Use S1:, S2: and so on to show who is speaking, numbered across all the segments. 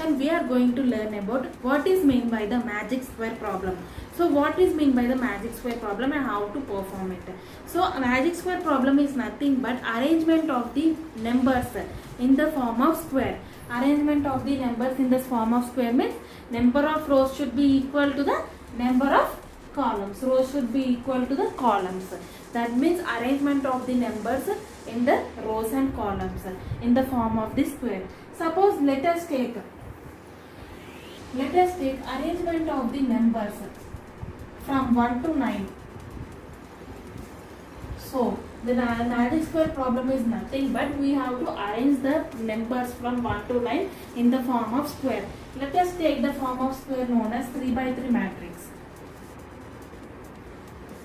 S1: session we are going to learn about what is meant by the magic square problem. So what is meant by the magic square problem and how to perform it. So a magic square problem is nothing but arrangement of the numbers in the form of square. Arrangement of the numbers in the form of square means number of rows should be equal to the number of columns. Rows should be equal to the columns. That means arrangement of the numbers in the rows and columns in the form of this square. Suppose let us take arrangement of the numbers from 1 to 9. So the magic square problem is nothing but we have to arrange the numbers from 1 to 9 in the form of square. Let us take the form of square known as 3 by 3 matrix.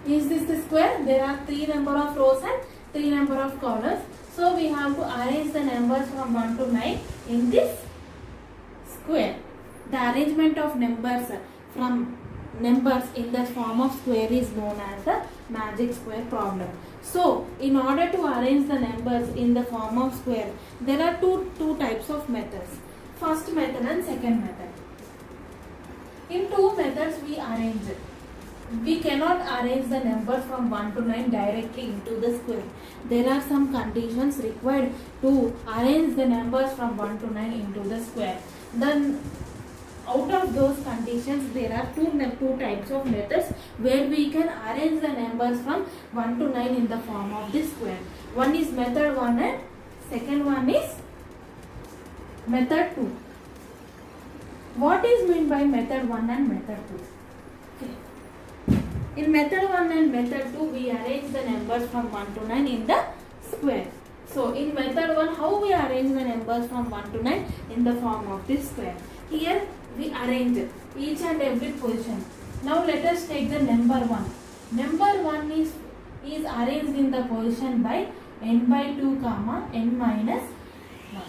S1: Is this the square? There are 3 number of rows and 3 number of columns. So we have to arrange the numbers from 1 to 9 in this square. The arrangement of numbers from numbers in the form of square is known as the magic square problem. So in order to arrange the numbers in the form of square, there are two types of methods. First method and second method. In two methods we arrange it. We cannot arrange the numbers from 1 to 9 directly into the square. There are some conditions required to arrange the numbers from 1 to 9 into the square. Then out of those conditions there are two types of methods where we can arrange the numbers from 1 to 9 in the form of this square. One is method 1 and second one is method 2. What is meant by method 1 and method 2? In method 1 and method 2, we arrange the numbers from 1 to 9 in the square. So, in method 1, how we arrange the numbers from 1 to 9 in the form of this square. Here, we arrange each and every position. Now, let us take the number 1. Number 1 is arranged in the position by n by 2 comma n minus 1.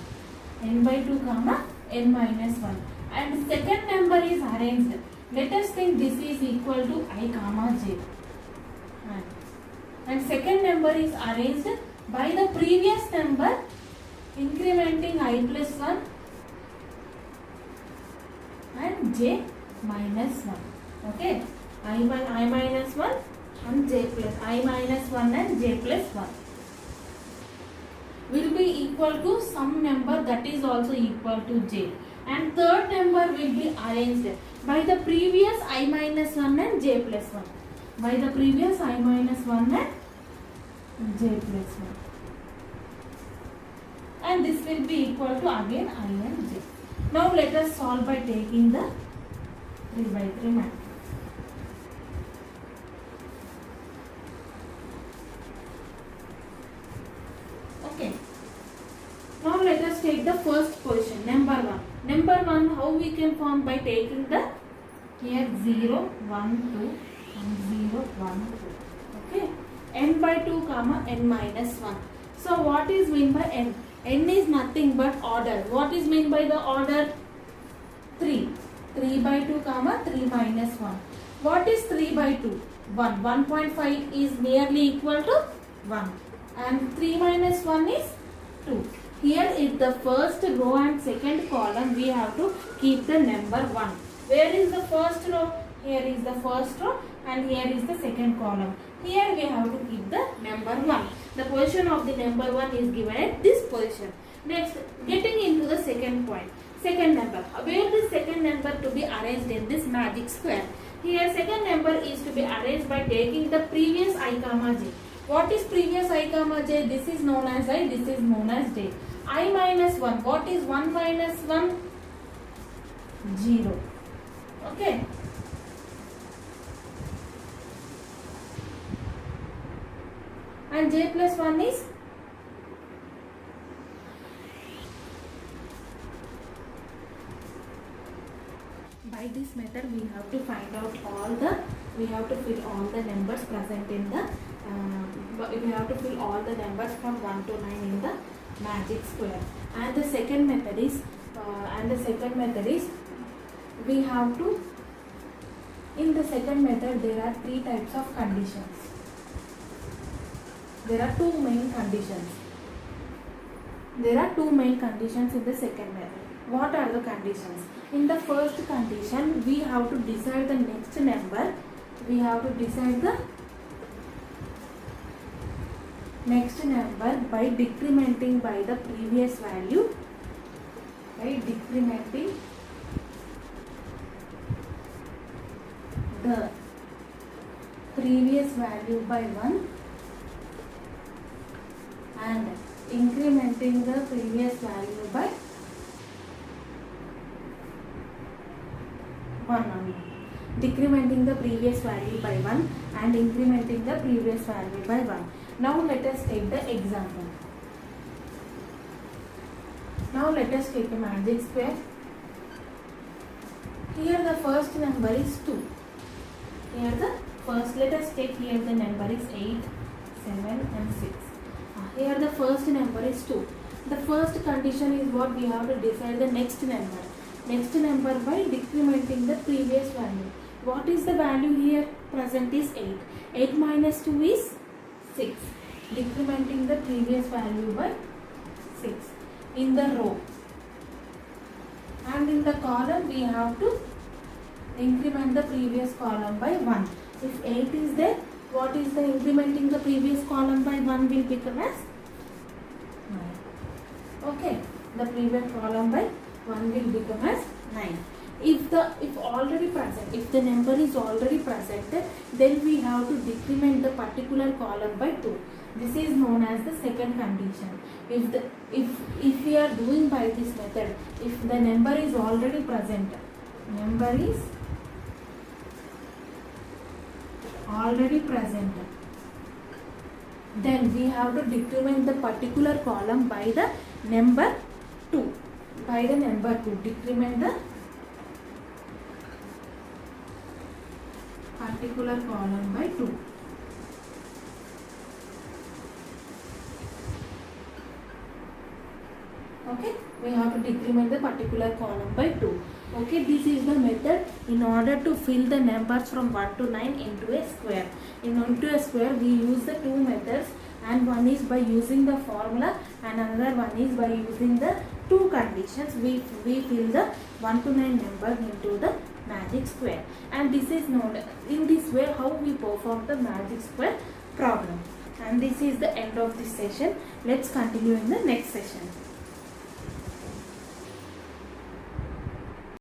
S1: N by 2 comma n minus 1. And second number is arranged. Let us think this is equal to I comma j. And second number is arranged by the previous number incrementing I plus 1 and j minus 1. Okay. I minus 1 and j plus I minus 1 and j plus 1 will be equal to some number that is also equal to j. And third number will be arranged by the previous I minus 1 and j plus 1. By the previous I minus 1 and j plus 1. And this will be equal to again I and j. Now let us solve by taking the 3 by 3 matrix. Okay. Now let us take the first position, number 1. Number 1, how we can form by taking the here 0, 1, 2 and 0, 1, 2. Okay. N by 2 comma n minus 1. So what is meant by n? N is nothing but order. What is meant by the order? 3. 3 by 2 comma 3 minus 1. What is 3 by 2? 1. 1.5 is nearly equal to 1. And 3 minus 1 is 2. Here is the first row and second column. We have to keep the number 1. Where is the first row? Here is the first row and here is the second column. Here we have to keep the number 1. The position of the number 1 is given at this position. Next, getting into the second point. Second number. Where the second number to be arranged in this magic square? Here second number is to be arranged by taking the previous I comma j. What is previous I comma j? This is known as I, this is known as j. I minus 1. What is 1 minus 1? 0. Okay. And j plus 1 is? By this method we have to find out we have to fill all the numbers present in the, we have to fill all the numbers from 1 to 9 in the magic square. And the second method is, we have to, in the second method there are 3 types of conditions. There are 2 main conditions. There are two main conditions in the second method. What are the conditions? In the first condition, we have to decide the next number. We have to decide the next number by decrementing by the previous value. By decrementing the previous value by 1 and incrementing the previous value by 1 only. Decrementing the previous value by 1 and incrementing the previous value by 1. Now let us take the example. Now let us take a magic square. Here the first number is 2. Let us take here the number is 8, 7 and 6. Here the first number is 2. The first condition is what we have to decide the next number. Next number by decrementing the previous value. What is the value here present is 8. 8 minus 2 is 6. Decrementing the previous value by 6 in the row. And in the column we have to increment the previous column by 1. If 8 is there, what is the incrementing the previous column by 1 will become as 9. Okay, the previous column by 1 will become as 9. If the number is already present, then we have to decrement the particular column by 2. This is known as the second condition. If we are doing by this method, if the number is already present, then we have to decrement the particular column by the number 2. Decrement the particular column by 2. Okay, we have to decrement the particular column by 2. Okay, this is the method in order to fill the numbers from 1 to 9 into a square. Into a square we use the two methods, and one is by using the formula and another one is by using the two conditions. We fill the 1 to 9 numbers into the magic square, and this is known in this way how we perform the magic square problem. And this is the end of this session. Let's continue in the next session.